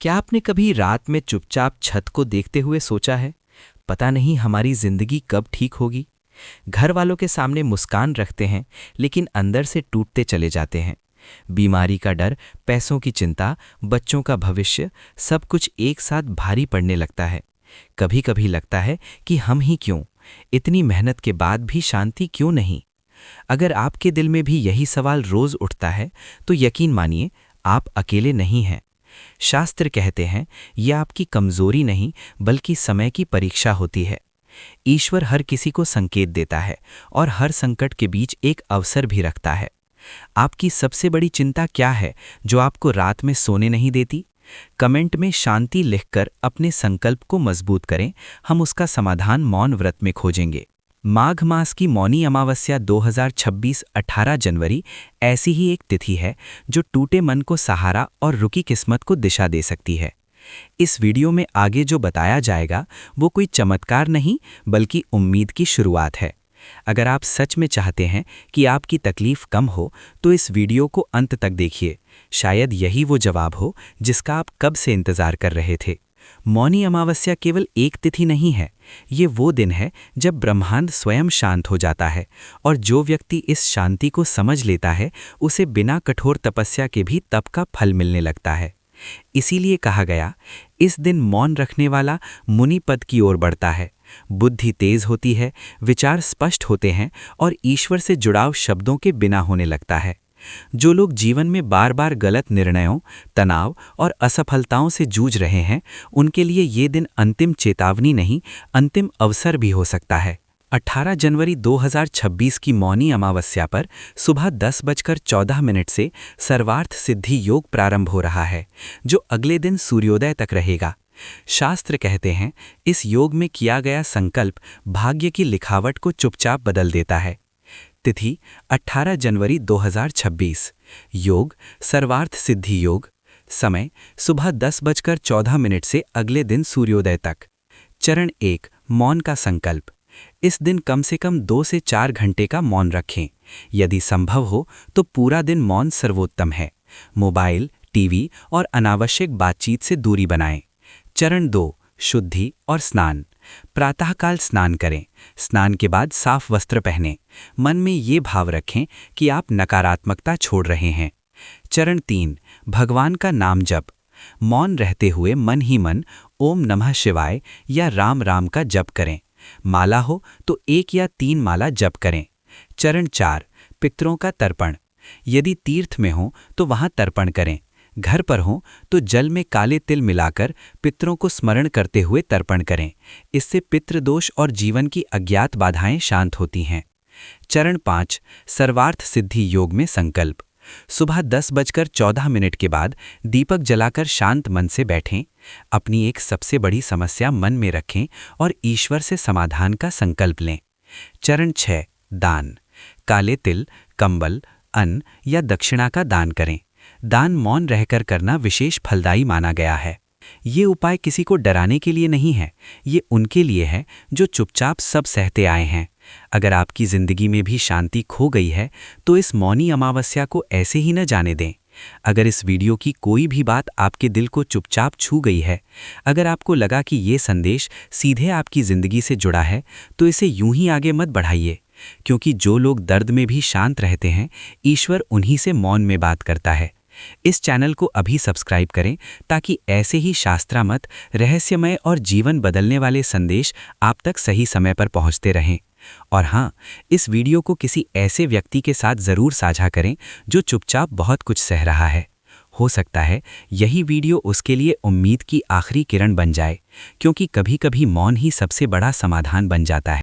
क्या आपने कभी रात में चुपचाप छत को देखते हुए सोचा है, पता नहीं हमारी जिंदगी कब ठीक होगी। घर वालों के सामने मुस्कान रखते हैं, लेकिन अंदर से टूटते चले जाते हैं। बीमारी का डर, पैसों की चिंता, बच्चों का भविष्य, सब कुछ एक साथ भारी पड़ने लगता है। कभी कभी लगता है कि हम ही क्यों, इतनी मेहनत के बाद भी शांति क्यों नहीं। अगर आपके दिल में भी यही सवाल रोज उठता है, तो यकीन मानिए, आप अकेले नहीं हैं। शास्त्र कहते हैं, यह आपकी कमजोरी नहीं बल्कि समय की परीक्षा होती है। ईश्वर हर किसी को संकेत देता है और हर संकट के बीच एक अवसर भी रखता है। आपकी सबसे बड़ी चिंता क्या है जो आपको रात में सोने नहीं देती? कमेंट में शांति लिखकर अपने संकल्प को मजबूत करें, हम उसका समाधान मौन व्रत में खोजेंगे। माघ मास की मौनी अमावस्या 2026 18 जनवरी ऐसी ही एक तिथि है जो टूटे मन को सहारा और रुकी किस्मत को दिशा दे सकती है। इस वीडियो में आगे जो बताया जाएगा वो कोई चमत्कार नहीं बल्कि उम्मीद की शुरुआत है। अगर आप सच में चाहते हैं कि आपकी तकलीफ कम हो तो इस वीडियो को अंत तक देखिए। शायद यही वो जवाब हो जिसका आप कब से इंतजार कर रहे थे। मौनी अमावस्या केवल एक तिथि नहीं है, ये वो दिन है जब ब्रह्मांड स्वयं शांत हो जाता है और जो व्यक्ति इस शांति को समझ लेता है उसे बिना कठोर तपस्या के भी तप का फल मिलने लगता है। इसीलिए कहा गया, इस दिन मौन रखने वाला मुनि पद की ओर बढ़ता है। बुद्धि तेज होती है, विचार स्पष्ट होते हैं और ईश्वर से जुड़ाव शब्दों के बिना होने लगता है। जो लोग जीवन में बार बार गलत निर्णयों, तनाव और असफलताओं से जूझ रहे हैं, उनके लिए ये दिन अंतिम चेतावनी नहीं, अंतिम अवसर भी हो सकता है। 18 जनवरी 2026 की मौनी अमावस्या पर सुबह 10:14 से सर्वार्थ सिद्धि योग प्रारंभ हो रहा है, जो अगले दिन सूर्योदय तक रहेगा। शास्त्र कहते हैं, इस योग में किया गया संकल्प भाग्य की लिखावट को चुपचाप बदल देता है। तिथि 18 जनवरी 2026। योग सर्वार्थ सिद्धि योग। समय सुबह 10:14 से अगले दिन सूर्योदय तक। चरण 1, मौन का संकल्प। इस दिन कम से कम 2 से 4 घंटे का मौन रखें। यदि संभव हो तो पूरा दिन मौन सर्वोत्तम है। मोबाइल, टीवी और अनावश्यक बातचीत से दूरी बनाएं। चरण 2, शुद्धि और स्नान। प्रातःकाल स्नान करें। स्नान के बाद साफ वस्त्र पहनें। मन में ये भाव रखें कि आप नकारात्मकता छोड़ रहे हैं। चरण 3, भगवान का नाम जप। मौन रहते हुए मन ही मन ओम नमः शिवाय या राम राम का जप करें। माला हो तो 1 या 3 माला जप करें। चरण 4, पितरों का तर्पण। यदि तीर्थ में हो तो वहां तर्पण करें। घर पर हो तो जल में काले तिल मिलाकर पितरों को स्मरण करते हुए तर्पण करें। इससे पितृदोष और जीवन की अज्ञात बाधाएं शांत होती हैं। चरण 5, सर्वार्थ सिद्धि योग में संकल्प। सुबह 10:14 के बाद दीपक जलाकर शांत मन से बैठें। अपनी एक सबसे बड़ी समस्या मन में रखें और ईश्वर से समाधान का संकल्प लें। चरण 6, दान। काले तिल, कंबल, अन्न या दक्षिणा का दान करें। दान मौन रहकर करना विशेष फलदायी माना गया है। ये उपाय किसी को डराने के लिए नहीं है, ये उनके लिए है जो चुपचाप सब सहते आए हैं। अगर आपकी जिंदगी में भी शांति खो गई है तो इस मौनी अमावस्या को ऐसे ही न जाने दें। अगर इस वीडियो की कोई भी बात आपके दिल को चुपचाप छू गई है, अगर आपको लगा कि ये संदेश सीधे आपकी जिंदगी से जुड़ा है, तो इसे यूं ही आगे मत बढ़ाइए, क्योंकि जो लोग दर्द में भी शांत रहते हैं, ईश्वर उन्हीं से मौन में बात करता है। इस चैनल को अभी सब्सक्राइब करें ताकि ऐसे ही शास्त्रामत, रहस्यमय और जीवन बदलने वाले संदेश आप तक सही समय पर पहुंचते रहें। और हाँ, इस वीडियो को किसी ऐसे व्यक्ति के साथ ज़रूर साझा करें जो चुपचाप बहुत कुछ सह रहा है। हो सकता है यही वीडियो उसके लिए उम्मीद की आखिरी किरण बन जाए, क्योंकि कभी-कभी मौन ही सबसे बड़ा समाधान बन जाता है।